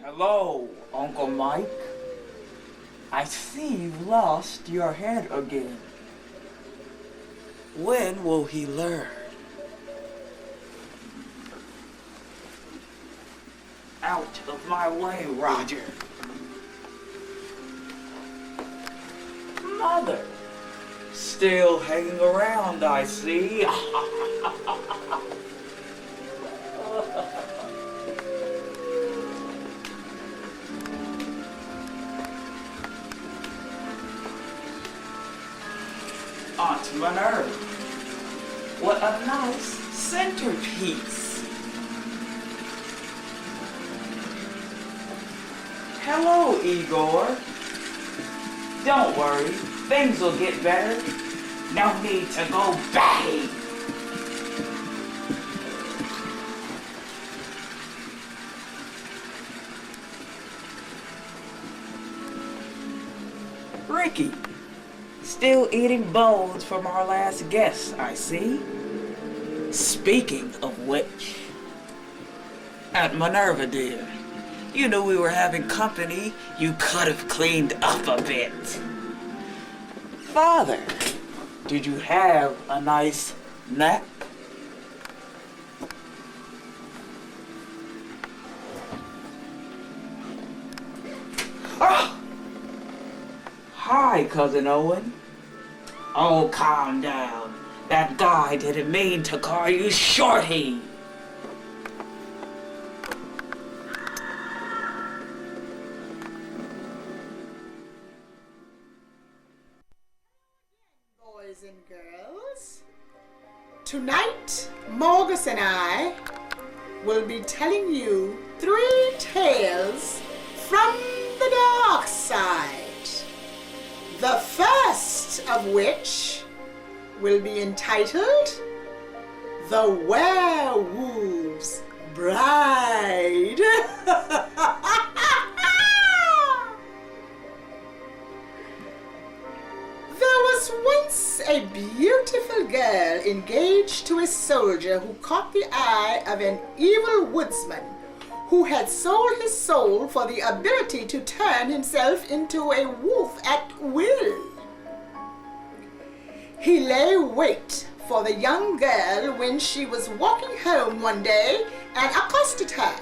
Hello, Uncle Mike. I see you've lost your head again. When will he learn? Out of my way, Roger. Mother, still hanging around, I see. Aunt Minerva, what a nice centerpiece. Hello, Igor. Don't worry, things will get better. No need to go batty. Ricky, still eating bones from our last guest, I see. Speaking of which, Aunt Minerva, dear, you knew we were having company. You could have cleaned up a bit. Father, did you have a nice nap? Oh! Hi, Cousin Owen. Oh, calm down. That guy didn't mean to call you Shorty. Boys and girls, tonight Morgus and I will be telling you 3 tales from the dark side. The first of which will be entitled The Werewolf's Bride. There was once a beautiful girl engaged to a soldier who caught the eye of an evil woodsman who had sold his soul for the ability to turn himself into a wolf at will. He lay wait for the young girl when she was walking home one day and accosted her,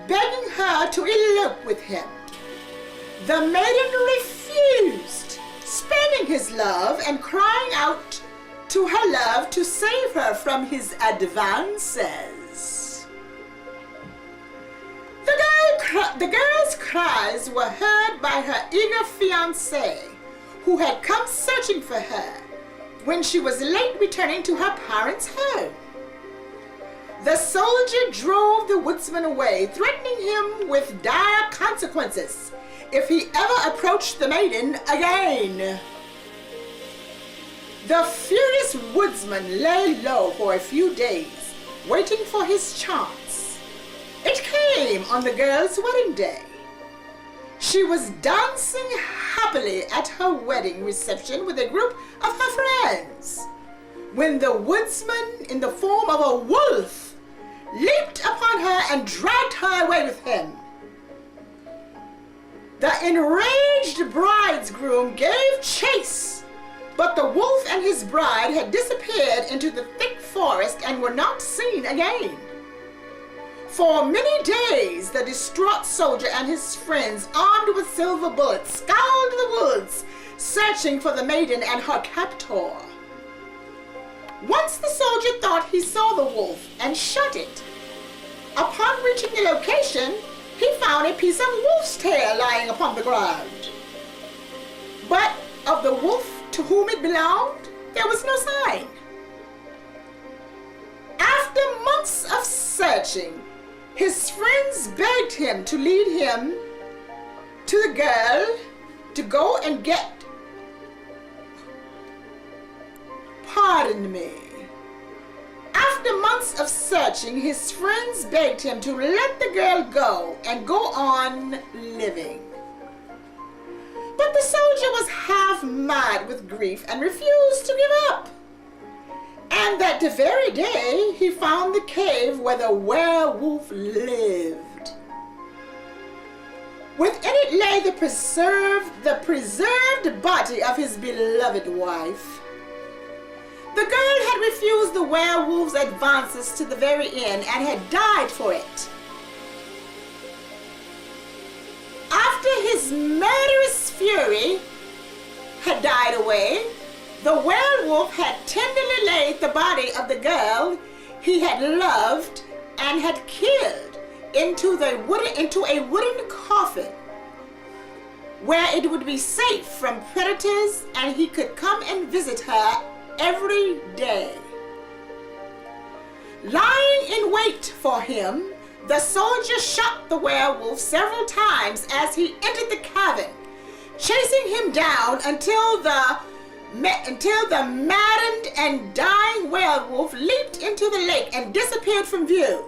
begging her to elope with him. The maiden refused, spurning his love and crying out to her love to save her from his advances. The girl's cries were heard by her eager fiancé, who had come searching for her when she was late returning to her parents' home. The soldier drove the woodsman away, threatening him with dire consequences if he ever approached the maiden again. The furious woodsman lay low for a few days, waiting for his chance. It came on the girl's wedding day. She was dancing happily at her wedding reception with a group of her friends when the woodsman, in the form of a wolf, leaped upon her and dragged her away with him. The enraged bridegroom gave chase, but the wolf and his bride had disappeared into the thick forest and were not seen again. For many days, the distraught soldier and his friends, armed with silver bullets, scoured the woods, searching for the maiden and her captor. Once the soldier thought he saw the wolf and shot it. Upon reaching the location, he found a piece of wolf's tail lying upon the ground. But of the wolf to whom it belonged, there was no sign. After months of searching, his friends begged him to lead him to the girl to go and get pardon me. After months of searching, his friends begged him to let the girl go and go on living. But the soldier was half mad with grief and refused to give up. And that very day he found the cave where the werewolf lived. Within it lay the preserved body of his beloved wife. The girl had refused the werewolf's advances to the very end and had died for it. After his murderous fury had died away, the werewolf had tenderly laid the body of the girl he had loved and had killed into a wooden coffin where it would be safe from predators and he could come and visit her every day. Lying in wait for him, the soldier shot the werewolf several times as he entered the cabin, chasing him down until the maddened and dying werewolf leaped into the lake and disappeared from view.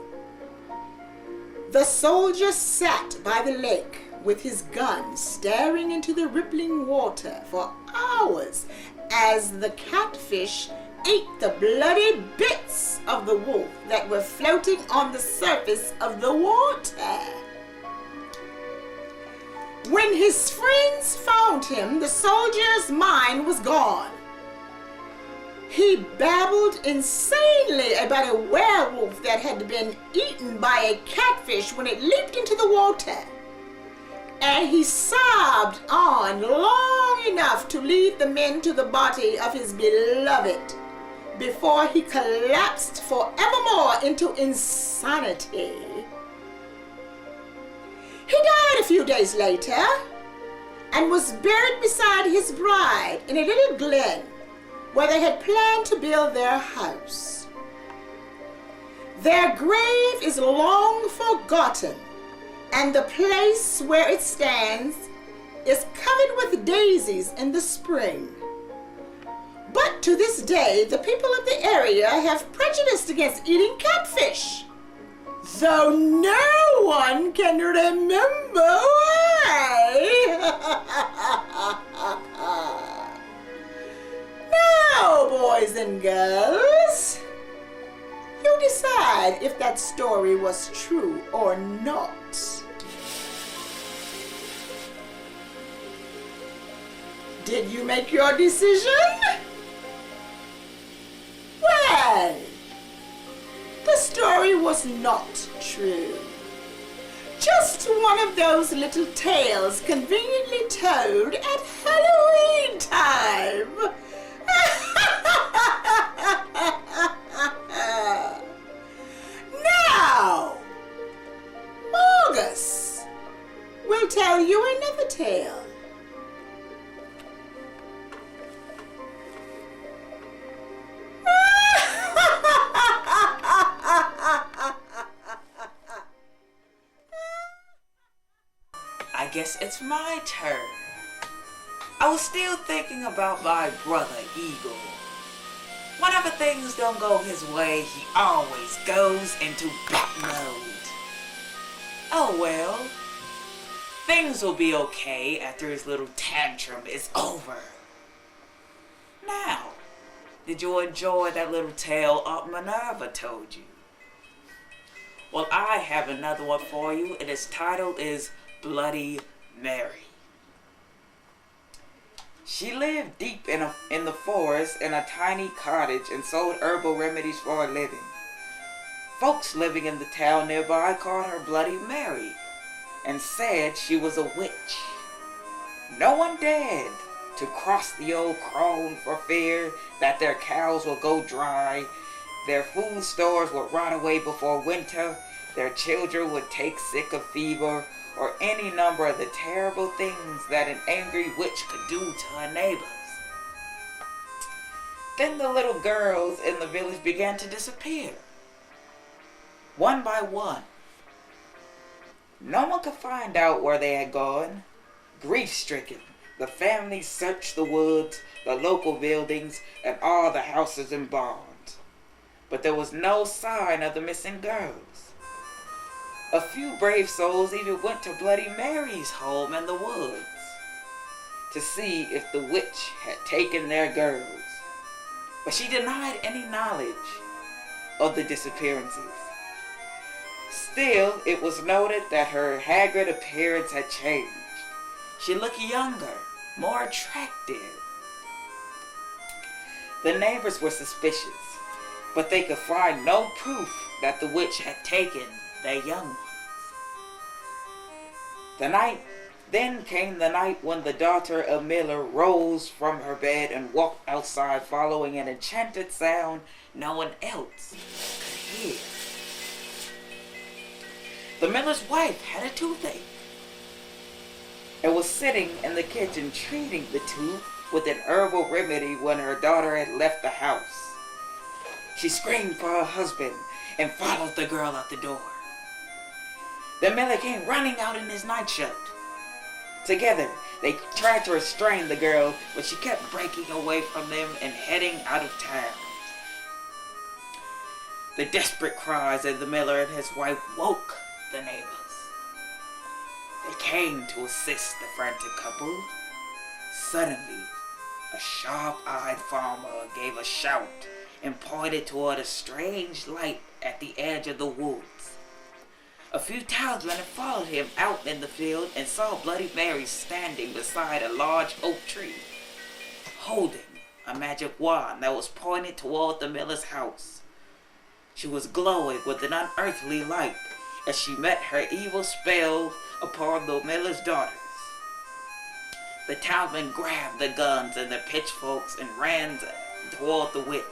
The soldier sat by the lake with his gun staring into the rippling water for hours as the catfish ate the bloody bits of the wolf that were floating on the surface of the water. When his friends found him, the soldier's mind was gone. He babbled insanely about a werewolf that had been eaten by a catfish when it leaped into the water. And he sobbed on long enough to lead the men to the body of his beloved before he collapsed forevermore into insanity. He died a few days later and was buried beside his bride in a little glen where they had planned to build their house. Their grave is long forgotten, and the place where it stands is covered with daisies in the spring. But to this day, the people of the area have prejudice against eating catfish, though no one can remember why. Now, boys and girls, you decide if that story was true or not. Did you make your decision? Well, the story was not true. Just one of those little tales conveniently told at Halloween time. Now, Morgus will tell you another tale. I guess it's my turn. I was still thinking about my brother Eagle. Whenever things don't go his way, he always goes into bat mode. Oh well, things will be okay after his little tantrum is over. Now, did you enjoy that little tale Aunt Minerva told you? Well, I have another one for you, and its title is Bloody Mary. She lived deep in the forest in a tiny cottage and sold herbal remedies for a living. Folks living in the town nearby called her Bloody Mary and said she was a witch. No one dared to cross the old crone for fear that their cows would go dry, their food stores would rot away before winter, their children would take sick of fever, or any number of the terrible things that an angry witch could do to her neighbors. Then the little girls in the village began to disappear, one by one. No one could find out where they had gone. Grief-stricken, The family searched the woods, the local buildings, and all the houses and barns. But there was no sign of the missing girls. A few brave souls even went to Bloody Mary's home in the woods to see if the witch had taken their girls. But she denied any knowledge of the disappearances. Still, it was noted that her haggard appearance had changed. She looked younger, more attractive. The neighbors were suspicious, but they could find no proof that the witch had taken their young ones. Then came the night when the daughter of Miller rose from her bed and walked outside following an enchanted sound no one else could hear. The miller's wife had a toothache and was sitting in the kitchen treating the tooth with an herbal remedy when her daughter had left the house. She screamed for her husband and followed the girl out the door. The miller came running out in his nightshirt. Together, they tried to restrain the girl, but she kept breaking away from them and heading out of town. The desperate cries of the miller and his wife woke the neighbors. They came to assist the frantic couple. Suddenly, a sharp-eyed farmer gave a shout and pointed toward a strange light at the edge of the woods. A few townsmen had followed him out in the field and saw Bloody Mary standing beside a large oak tree, holding a magic wand that was pointed toward the miller's house. She was glowing with an unearthly light as she met her evil spell upon the miller's daughters. The townsmen grabbed the guns and the pitchforks and ran toward the witch.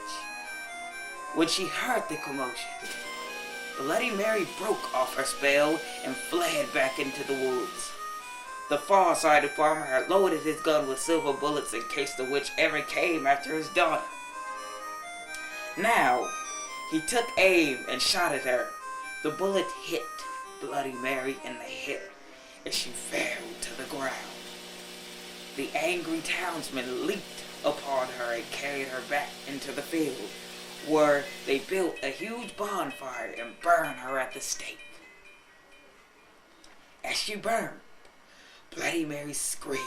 When she heard the commotion, Bloody Mary broke off her spell and fled back into the woods. The far-sighted farmer had loaded his gun with silver bullets in case the witch ever came after his daughter. Now, he took aim and shot at her. The bullet hit Bloody Mary in the hip as she fell to the ground. The angry townsmen leaped upon her and carried her back into the field, where they built a huge bonfire and burned her at the stake. As she burned, Bloody Mary screamed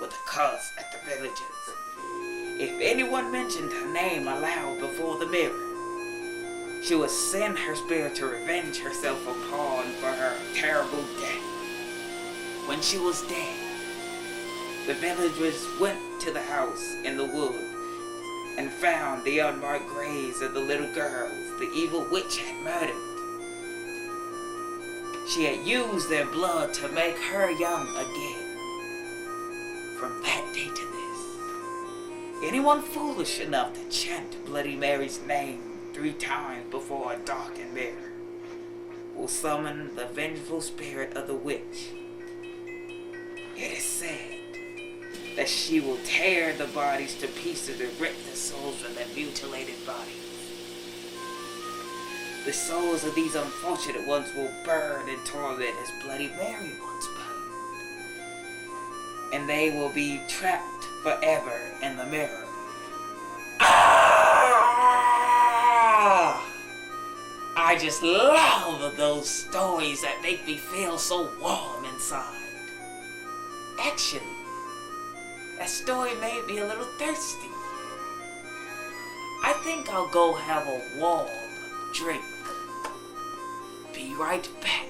with a curse at the villagers. If anyone mentioned her name aloud before the mirror, she would send her spirit to revenge herself upon for her terrible death. When she was dead, the villagers went to the house in the wood and found the unmarked graves of the little girls the evil witch had murdered. She had used their blood to make her young again. From that day to this, anyone foolish enough to chant Bloody Mary's name 3 times before a darkened mirror will summon the vengeful spirit of the witch. It is said that she will tear the bodies to pieces and rip the souls from their mutilated bodies. The souls of these unfortunate ones will burn in torment as Bloody Mary once burned. And they will be trapped forever in the mirror. Ah! I just love those stories that make me feel so warm inside. Actually, that story made me a little thirsty. I think I'll go have a warm drink. Be right back.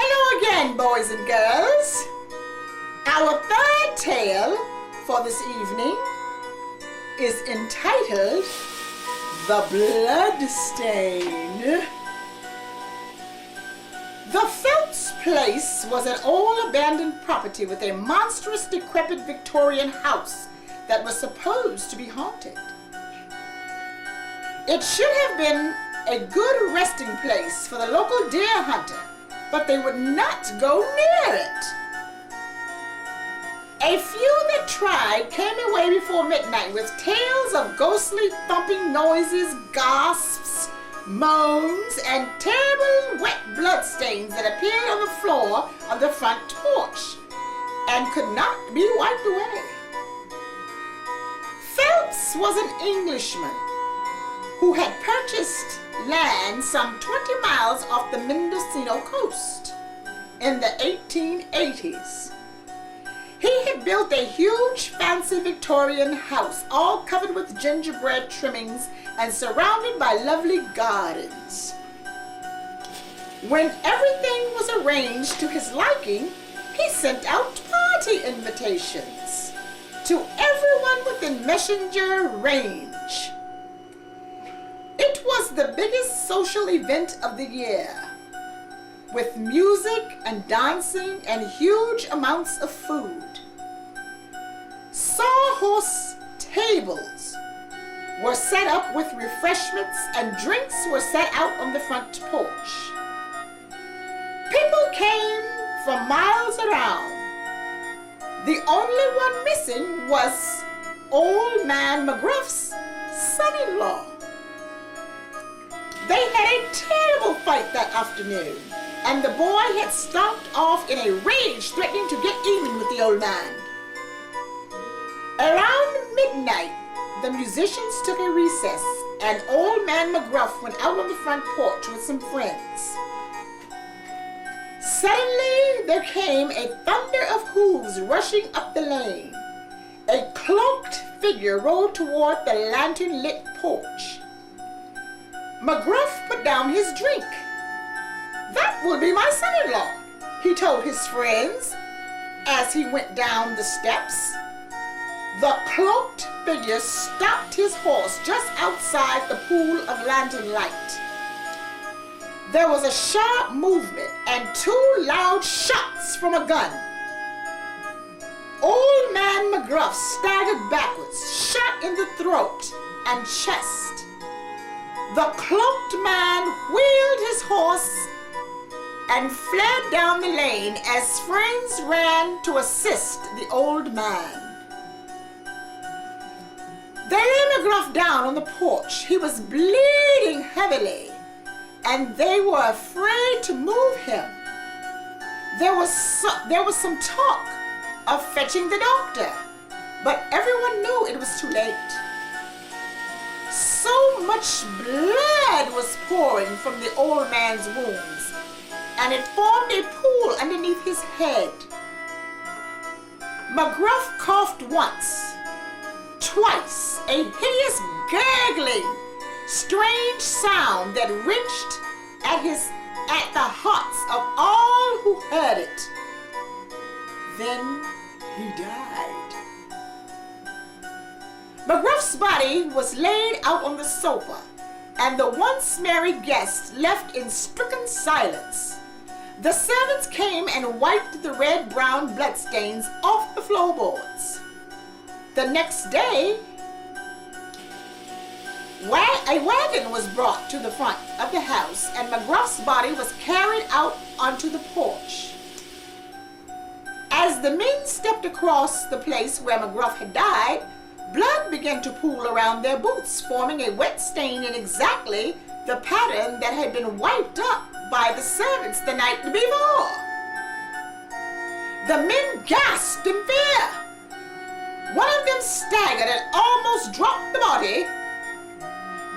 Hello again, boys and girls. Our third tale for this evening is entitled The Bloodstain. The Phelps place was an old-abandoned property with a monstrous, decrepit Victorian house that was supposed to be haunted. It should have been a good resting place for the local deer hunter, but they would not go near it. A few that tried came away before midnight with tales of ghostly thumping noises, gasps, moans, and terrible wet bloodstains that appeared on the floor of the front porch and could not be wiped away. Phelps was an Englishman who had purchased land some 20 miles off the Mendocino coast in the 1880s. He had built a huge fancy Victorian house all covered with gingerbread trimmings and surrounded by lovely gardens. When everything was arranged to his liking, he sent out party invitations to everyone within messenger range. It was the biggest social event of the year, with music and dancing and huge amounts of food. Sawhorse tables were set up with refreshments and drinks were set out on the front porch. People came from miles around. The only one missing was Old Man McGruff's son-in-law. They had a terrible fight that afternoon, and the boy had stomped off in a rage, threatening to get even with the old man. Around midnight, the musicians took a recess, and Old Man McGruff went out on the front porch with some friends. Suddenly, there came a thunder of hooves rushing up the lane. A cloaked figure rode toward the lantern-lit porch. McGruff put down his drink. "That will be my son-in-law," he told his friends as he went down the steps. The cloaked figure stopped his horse just outside the pool of lantern light. There was a sharp movement and 2 loud shots from a gun. Old Man McGruff staggered backwards, shot in the throat and chest. The cloaked man wheeled his horse and fled down the lane as friends ran to assist the old man. They laid McGruff down on the porch. He was bleeding heavily, and they were afraid to move him. There was some talk of fetching the doctor, but everyone knew it was too late. So much blood was pouring from the old man's wounds, and it formed a pool underneath his head. McGruff coughed once, twice, a hideous gurgling, strange sound that wrenched at the hearts of all who heard it. Then he died. McGruff's body was laid out on the sofa, and the once merry guests left in stricken silence. The servants came and wiped the red-brown bloodstains off the floorboards. The next day, a wagon was brought to the front of the house, and McGruff's body was carried out onto the porch. As the men stepped across the place where McGruff had died, blood began to pool around their boots, forming a wet stain in exactly the pattern that had been wiped up by the servants the night before. The men gasped in fear. One of them staggered and almost dropped the body.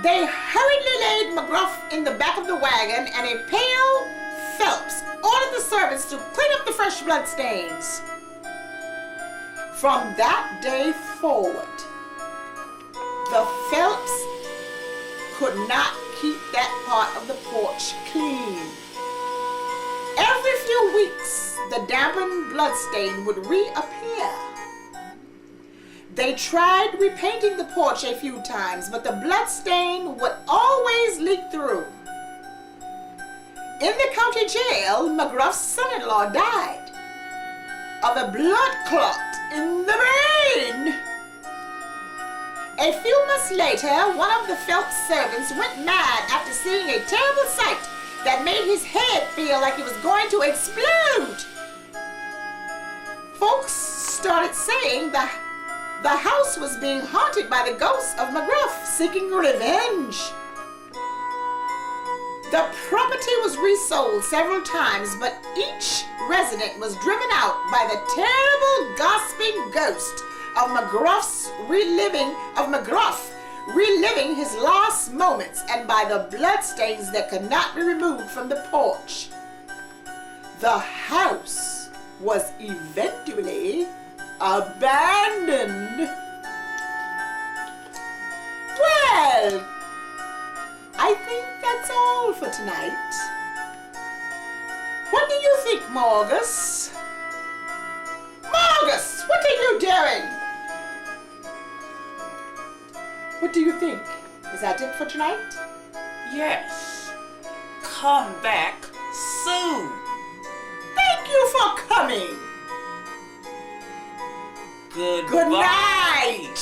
They hurriedly laid McGruff in the back of the wagon, and a pale Phelps ordered the servants to clean up the fresh blood stains. From that day forward, the Phelps could not keep that part of the porch clean. Every few weeks, the dampened bloodstain would reappear. They tried repainting the porch a few times, but the bloodstain would always leak through. In the county jail, McGruff's son-in-law died of a blood clot in the brain. A few months later, one of the Phelps servants went mad after seeing a terrible sight that made his head feel like it was going to explode. Folks started saying the house was being haunted by the ghost of McGruff seeking revenge. The property was resold several times, but each resident was driven out by the terrible gossiping ghost of McGruff reliving his last moments, and by the bloodstains that could not be removed from the porch. The house was eventually abandoned. Well, I think that's all for tonight. What do you think, Morgus? Morgus, what are you doing? What do you think? Is that it for tonight? Yes. Come back soon. Thank you for coming. Goodbye. Good night.